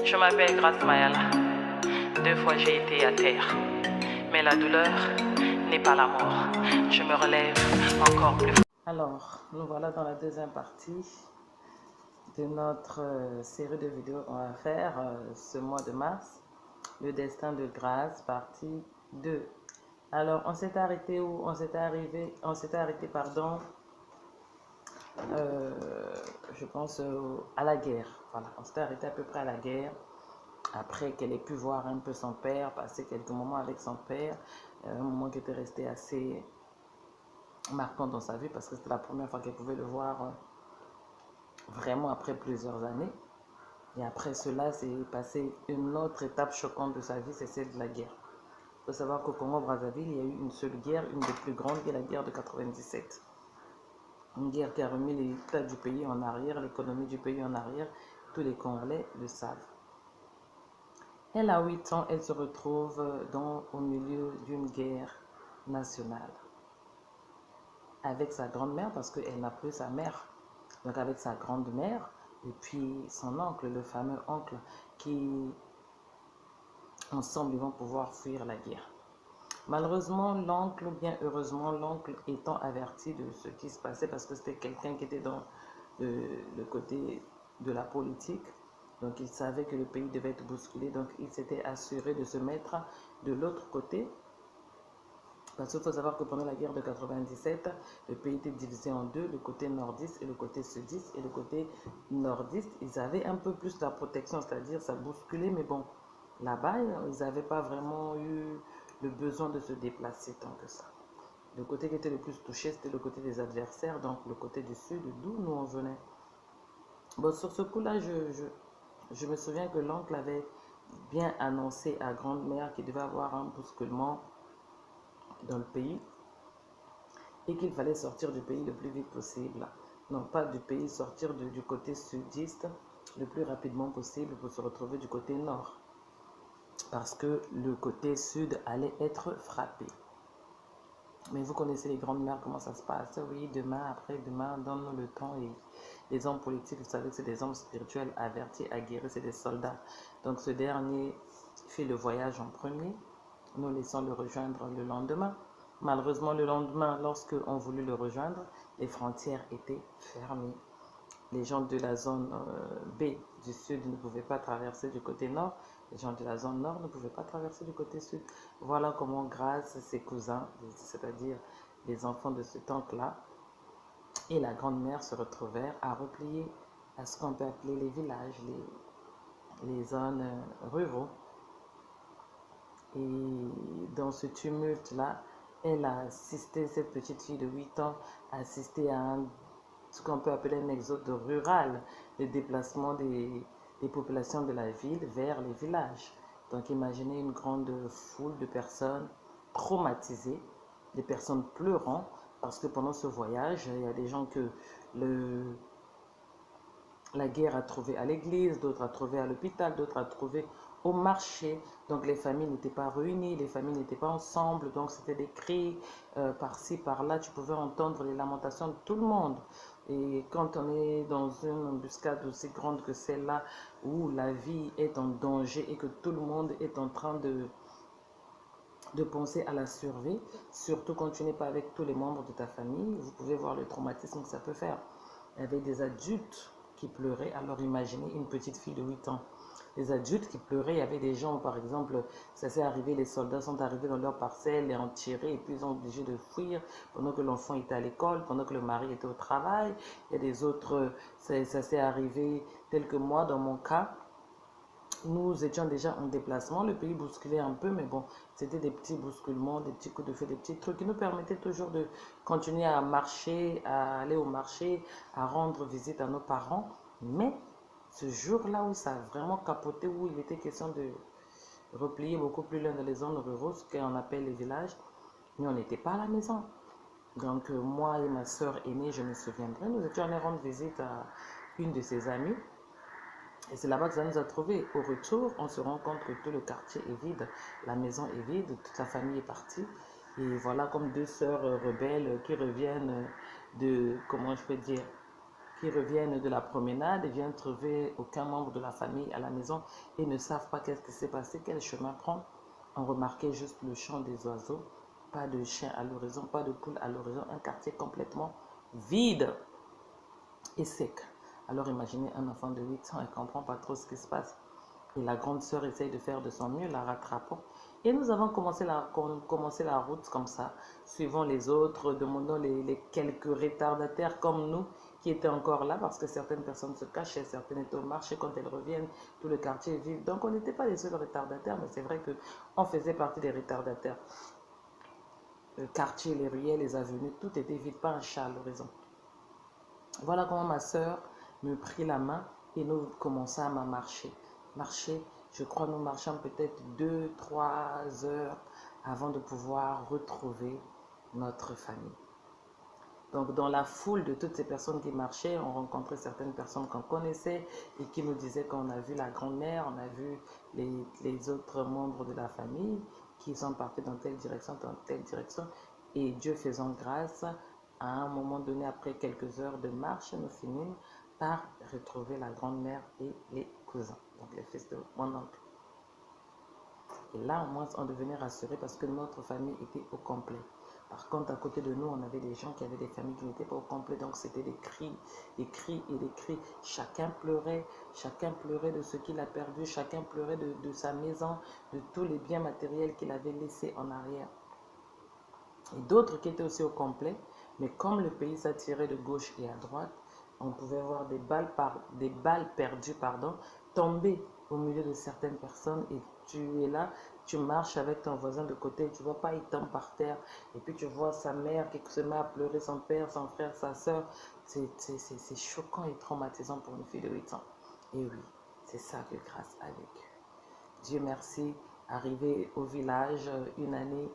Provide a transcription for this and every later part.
Je m'appelle Grace Mayala. 2 fois j'ai été à terre. Mais la douleur n'est pas la mort. Je me relève encore plus. Alors, nous voilà dans la deuxième partie de notre série de vidéos qu'on va faire ce mois de mars. Le destin de Grace, partie 2. Alors, on s'est arrêté où? On s'était arrêté, pardon, je pense à la guerre. Voilà, on s'était arrêté à peu près à la guerre. Après qu'elle ait pu voir un peu son père, passer quelques moments avec son père, un moment qui était resté assez marquant dans sa vie parce que c'était la première fois qu'elle pouvait le voir vraiment après plusieurs années. Et après cela, c'est passé une autre étape choquante de sa vie, c'est celle de la guerre. Il faut savoir qu'au Congo-Brazzaville, il y a eu une seule guerre, une des plus grandes, qui est la guerre de 97. Une guerre qui a remis l'état du pays en arrière, l'économie du pays en arrière. Tous les Congolais le savent. Elle a 8 ans, elle se retrouve au milieu d'une guerre nationale. Avec sa grand-mère, parce qu'elle n'a plus sa mère. Donc avec sa grand-mère et puis son oncle, le fameux oncle, qui ensemble ils vont pouvoir fuir la guerre. Malheureusement, l'oncle, ou bien heureusement, l'oncle étant averti de ce qui se passait, parce que c'était quelqu'un qui était dans le côté de la politique, donc il savait que le pays devait être bousculé, donc il s'était assuré de se mettre de l'autre côté, parce qu'il faut savoir que pendant la guerre de 97, le pays était divisé en deux, le côté nordiste et le côté sudiste, et le côté nordiste, ils avaient un peu plus la protection, c'est-à-dire ça bousculait, mais bon, là-bas, ils n'avaient pas vraiment eu le besoin de se déplacer tant que ça. Le côté qui était le plus touché, c'était le côté des adversaires, donc le côté du sud, d'où nous on venait. Bon, sur ce coup-là, je me souviens que l'oncle avait bien annoncé à grand-mère qu'il devait avoir un bousculement dans le pays et qu'il fallait sortir du pays le plus vite possible. Non, pas du pays, sortir du côté sudiste le plus rapidement possible pour se retrouver du côté nord. Parce que le côté sud allait être frappé. Mais vous connaissez les grandes mères, comment ça se passe. Oui, demain, après-demain, donne-nous le temps. Et les hommes politiques, vous savez que c'est des hommes spirituels avertis, aguerris, c'est des soldats. Donc ce dernier fait le voyage en premier. Nous laissons le rejoindre le lendemain. Malheureusement, le lendemain, lorsque on voulut le rejoindre, les frontières étaient fermées. Les gens de la zone B du sud ne pouvaient pas traverser du côté nord. Les gens de la zone nord ne pouvaient pas traverser du côté sud. Voilà comment, grâce à ses cousins, c'est-à-dire les enfants de cet oncle-là, et la grand-mère se retrouvèrent à replier à ce qu'on peut appeler les villages, les zones ruraux. Et dans ce tumulte-là, elle a assisté, cette petite fille de 8 ans, a assisté à ce qu'on peut appeler un exode rural, le déplacement des populations de la ville vers les villages. Donc imaginez une grande foule de personnes traumatisées, des personnes pleurant, parce que pendant ce voyage, il y a des gens que la guerre a trouvé à l'église, d'autres a trouvé à l'hôpital, d'autres a trouvé au marché. Donc les familles n'étaient pas réunies, les familles n'étaient pas ensemble. Donc c'était des cris par-ci, par-là. Tu pouvais entendre les lamentations de tout le monde. Et quand on est dans une embuscade aussi grande que celle-là, où la vie est en danger et que tout le monde est en train de penser à la survie, surtout quand tu n'es pas avec tous les membres de ta famille, vous pouvez voir le traumatisme que ça peut faire. Il y avait des adultes qui pleuraient, alors imaginez une petite fille de 8 ans. Les adultes qui pleuraient, il y avait des gens, par exemple, ça s'est arrivé, les soldats sont arrivés dans leur parcelle et ont tiré et puis ils ont obligé de fuir pendant que l'enfant était à l'école, pendant que le mari était au travail. Il y a des autres, ça s'est arrivé tel que moi dans mon cas. Nous étions déjà en déplacement, le pays bousculait un peu, mais bon, c'était des petits bousculements, des petits coups de feu, des petits trucs qui nous permettaient toujours de continuer à marcher, à aller au marché, à rendre visite à nos parents. Mais ce jour-là où ça a vraiment capoté, où il était question de replier beaucoup plus loin dans les zones rurales, ce qu'on appelle les villages, mais on n'était pas à la maison. Donc moi et ma soeur aînée, je me souviendrai, nous étions allés rendre visite à une de ses amies. Et c'est là-bas que ça nous a trouvés. Au retour, on se rend compte que tout le quartier est vide, la maison est vide, toute la famille est partie. Et voilà comme deux sœurs rebelles qui reviennent de, comment je peux dire, qui reviennent de la promenade et viennent trouver aucun membre de la famille à la maison et ne savent pas qu'est-ce qui s'est passé, quel chemin prendre. On remarquait juste le chant des oiseaux, pas de chien à l'horizon, pas de poule à l'horizon, un quartier complètement vide et sec. Alors imaginez un enfant de 8 ans, elle ne comprend pas trop ce qui se passe. Et la grande sœur essaye de faire de son mieux, la rattrapant. Et nous avons commencé la route comme ça, suivant les autres, demandant les quelques retardataires comme nous qui étaient encore là, parce que certaines personnes se cachaient, certaines étaient au marché. Quand elles reviennent, tout le quartier est vide. Donc on n'était pas les seuls retardataires, mais c'est vrai qu'on faisait partie des retardataires. Le quartier, les ruelles, les avenues, tout était vide, pas un chat à l'horizon. Voilà comment ma sœur me prit la main et nous commençâmes à marcher. Marcher, je crois nous marchions peut-être 2, 3 heures avant de pouvoir retrouver notre famille. Donc dans la foule de toutes ces personnes qui marchaient, on rencontrait certaines personnes qu'on connaissait et qui nous disaient qu'on a vu la grand-mère, on a vu les autres membres de la famille qui sont partis dans telle direction, dans telle direction. Et Dieu faisant grâce, à un moment donné, après quelques heures de marche, nous finîmes par retrouver la grand-mère et les cousins, donc les fils de mon oncle. Et là, au moins, on devenait rassuré parce que notre famille était au complet. Par contre, à côté de nous, on avait des gens qui avaient des familles qui n'étaient pas au complet. Donc, c'était des cris et des cris. Chacun pleurait de ce qu'il a perdu. Chacun pleurait de sa maison, de tous les biens matériels qu'il avait laissés en arrière. Et d'autres qui étaient aussi au complet. Mais comme le pays s'attirait de gauche et à droite, on pouvait voir des balles perdues, tomber au milieu de certaines personnes et tu es là, tu marches avec ton voisin de côté, tu ne vois pas, il tombe par terre et puis tu vois sa mère qui se met à pleurer, son père, son frère, sa soeur. C'est choquant et traumatisant pour une fille de 8 ans. Et oui, c'est ça que grâce a vécu. Dieu merci, arrivé au village, une année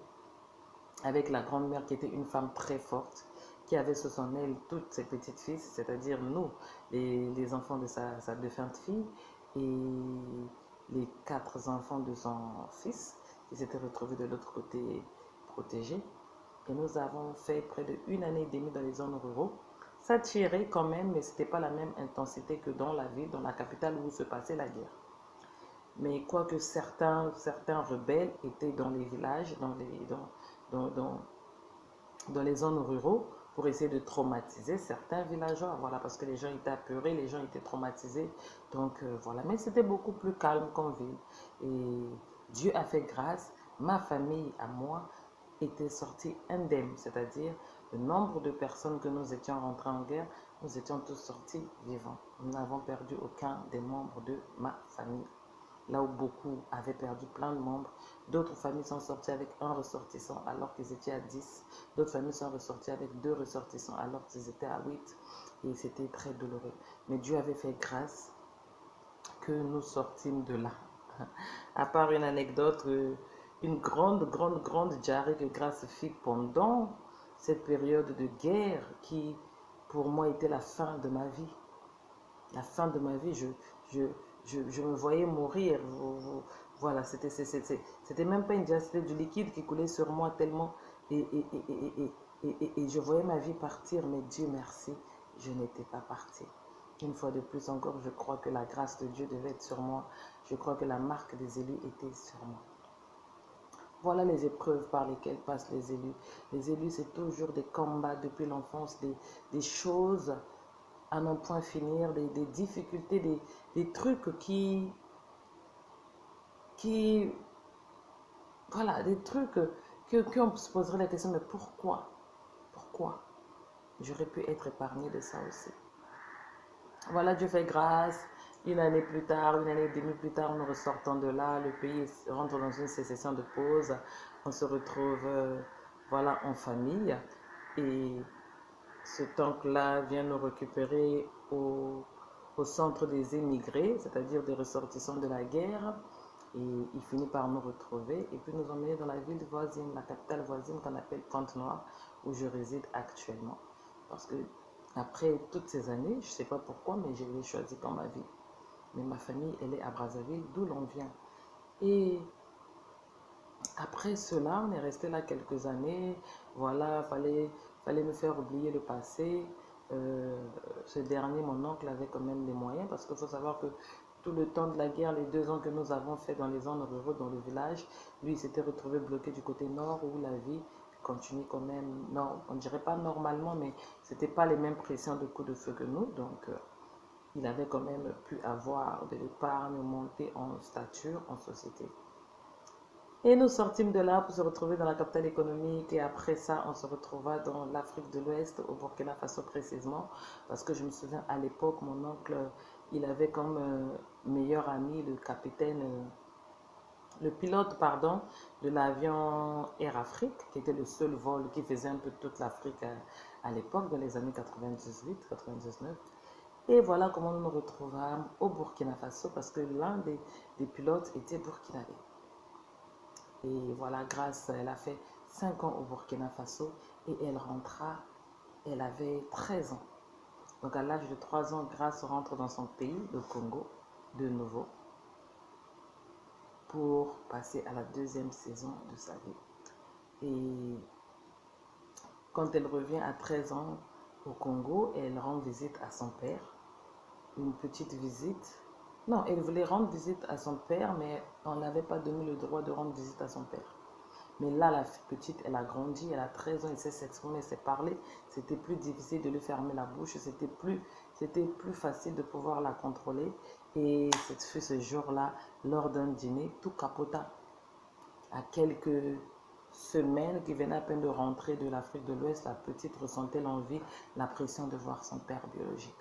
avec la grand-mère qui était une femme très forte, qui avait sous son aile toutes ses petites filles, c'est-à-dire nous, les enfants de sa défunte fille, et les 4 enfants de son fils, qui s'étaient retrouvés de l'autre côté protégés. Et nous avons fait près d'une année et demie dans les zones rurales. Ça tirait quand même, mais ce n'était pas la même intensité que dans la ville, dans la capitale où se passait la guerre. Mais quoique certains rebelles étaient dans les villages, dans les zones rurales, pour essayer de traumatiser certains villageois. Voilà, parce que les gens étaient apeurés, les gens étaient traumatisés. Donc voilà, mais c'était beaucoup plus calme qu'en ville. Et Dieu a fait grâce, ma famille à moi était sortie indemne, c'est-à-dire le nombre de personnes que nous étions rentrés en guerre, nous étions tous sortis vivants. Nous n'avons perdu aucun des membres de ma famille. Là où beaucoup avaient perdu plein de membres, d'autres familles sont sorties avec un ressortissant alors qu'ils étaient à 10. D'autres familles sont ressorties avec 2 ressortissants alors qu'ils étaient à 8. Et c'était très douloureux. Mais Dieu avait fait grâce que nous sortîmes de là. À part une anecdote, une grande diarrhée que grâce fit pendant cette période de guerre qui, pour moi, était la fin de ma vie. La fin de ma vie, je me voyais mourir. Voilà, c'était même pas une diarrhée, c'était du liquide qui coulait sur moi tellement. Et je voyais ma vie partir, mais Dieu merci, je n'étais pas partie. Une fois de plus encore, je crois que la grâce de Dieu devait être sur moi. Je crois que la marque des élus était sur moi. Voilà les épreuves par lesquelles passent les élus. Les élus, c'est toujours des combats depuis l'enfance, des choses à n'en point finir, des difficultés, des trucs voilà, des trucs qu'on se poserait la question, mais pourquoi? Pourquoi? J'aurais pu être épargné de ça aussi. Voilà, Dieu fait grâce. Une année plus tard, une année et demie plus tard, nous ressortons de là. Le pays rentre dans une sécession de pause. On se retrouve, voilà, en famille. Et cet oncle-là vient nous récupérer au centre des émigrés, c'est-à-dire des ressortissants de la guerre. Et il finit par nous retrouver et puis nous emmener dans la ville voisine, la capitale voisine qu'on appelle Pointe-Noire, où je réside actuellement. Parce que après toutes ces années, je ne sais pas pourquoi, mais je l'ai choisi comme ma vie. Mais ma famille, elle est à Brazzaville, d'où l'on vient. Et après cela, on est resté là quelques années. Voilà, fallait me faire oublier le passé. ce dernier, mon oncle, avait quand même les moyens parce qu'il faut savoir que tout le temps de la guerre, les 2 ans que nous avons fait dans les zones rurales, dans le village, lui, il s'était retrouvé bloqué du côté nord où la vie continue quand même, non, on ne dirait pas normalement, mais c'était pas les mêmes pressions de coups de feu que nous. Donc, il avait quand même pu avoir de l'épargne, monter en stature, en société. Et nous sortîmes de là pour se retrouver dans la capitale économique. Et après ça, on se retrouva dans l'Afrique de l'Ouest, au Burkina Faso précisément. Parce que je me souviens, à l'époque, mon oncle, il avait comme meilleur ami le capitaine, le pilote, pardon, de l'avion Air Afrique, qui était le seul vol qui faisait un peu toute l'Afrique à l'époque, dans les années 98-99. Et voilà comment nous nous retrouvâmes au Burkina Faso, parce que l'un des pilotes était burkinabé. Et voilà, grâce, elle a fait 5 ans au Burkina Faso et elle rentra, elle avait 13 ans. Donc à l'âge de 3 ans, Grace rentre dans son pays, le Congo, de nouveau, pour passer à la deuxième saison de sa vie. Et quand elle revient à 13 ans au Congo, elle rend visite à son père, une petite visite. Non, elle voulait rendre visite à son père, mais on n'avait pas donné le droit de rendre visite à son père. Mais là, la petite, elle a grandi, elle a 13 ans, elle sait s'exprimer, elle sait parler. C'était plus difficile de lui fermer la bouche, c'était plus facile de pouvoir la contrôler. Et ce jour-là, lors d'un dîner, tout capota. À quelques semaines, qui venait à peine de rentrer de l'Afrique de l'Ouest, la petite ressentait l'envie, la pression de voir son père biologique.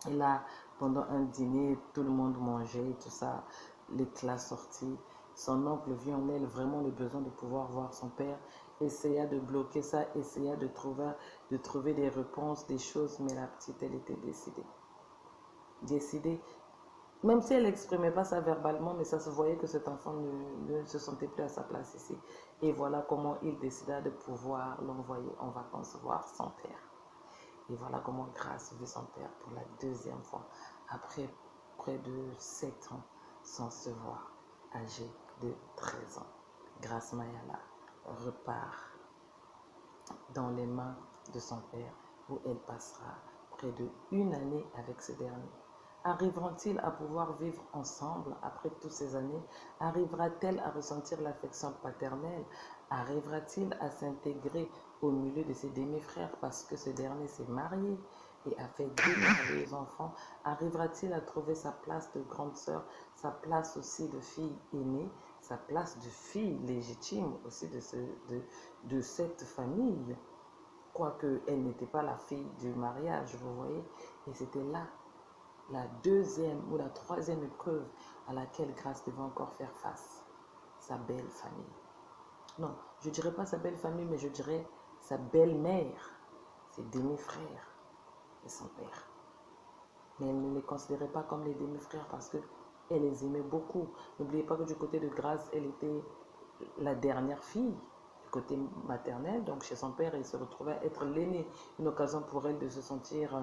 Et là, pendant un dîner, tout le monde mangeait, tout ça, l'éclat sorti. Son oncle vit en elle vraiment le besoin de pouvoir voir son père, essaya de bloquer ça, essaya de trouver des réponses, des choses, mais la petite, elle était décidée. Décidée, même si elle n'exprimait pas ça verbalement, mais ça se voyait que cet enfant ne se sentait plus à sa place ici. Et voilà comment il décida de pouvoir l'envoyer en vacances voir son père. Et voilà comment Grace vit son père pour la deuxième fois, après près de 7 ans sans se voir, âgée de 13 ans. Grace Mayala repart dans les mains de son père où elle passera près de 1 année avec ce dernier. Arriveront-ils à pouvoir vivre ensemble après toutes ces années? Arrivera-t-elle à ressentir l'affection paternelle? Arrivera-t-il à s'intégrer au milieu de ses demi-frères parce que ce dernier s'est marié et a fait 2 enfants? Arrivera-t-il à trouver sa place de grande sœur, sa place aussi de fille aînée, sa place de fille légitime aussi de cette famille? Quoique elle n'était pas la fille du mariage, vous voyez, et c'était là la deuxième ou la troisième épreuve à laquelle Grace devait encore faire face. Sa belle famille. Non, je ne dirais pas sa belle famille, mais je dirais sa belle-mère, ses demi-frères et son père. Mais elle ne les considérait pas comme les demi-frères parce qu'elle les aimait beaucoup. N'oubliez pas que du côté de Grace, elle était la dernière fille du côté maternel. Donc chez son père, elle se retrouvait à être l'aînée. Une occasion pour elle de se sentir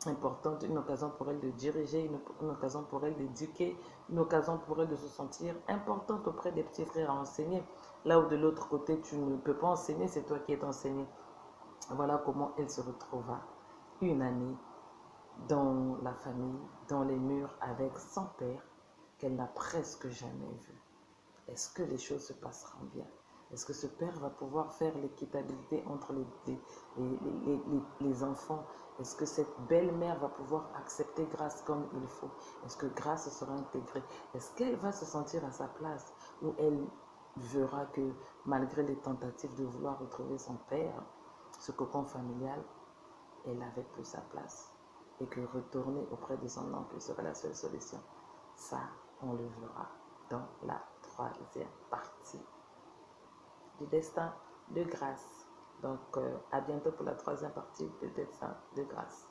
importante, une occasion pour elle de diriger, une occasion pour elle d'éduquer, une occasion pour elle de se sentir importante auprès des petits frères à enseigner. Là où de l'autre côté, tu ne peux pas enseigner, c'est toi qui es enseigné. Voilà comment elle se retrouva 1 année dans la famille, dans les murs avec son père, qu'elle n'a presque jamais vu. Est-ce que les choses se passeront bien? Est-ce que ce père va pouvoir faire l'équitabilité entre les enfants? Est-ce que cette belle-mère va pouvoir accepter Grace comme il faut? Est-ce que Grace sera intégrée? Est-ce qu'elle va se sentir à sa place où elle verra que malgré les tentatives de vouloir retrouver son père, ce cocon familial, elle n'avait plus sa place et que retourner auprès de son oncle serait la seule solution? Ça, on le verra dans la troisième partie du destin de Grace. Donc, à bientôt pour la troisième partie du destin de Grace.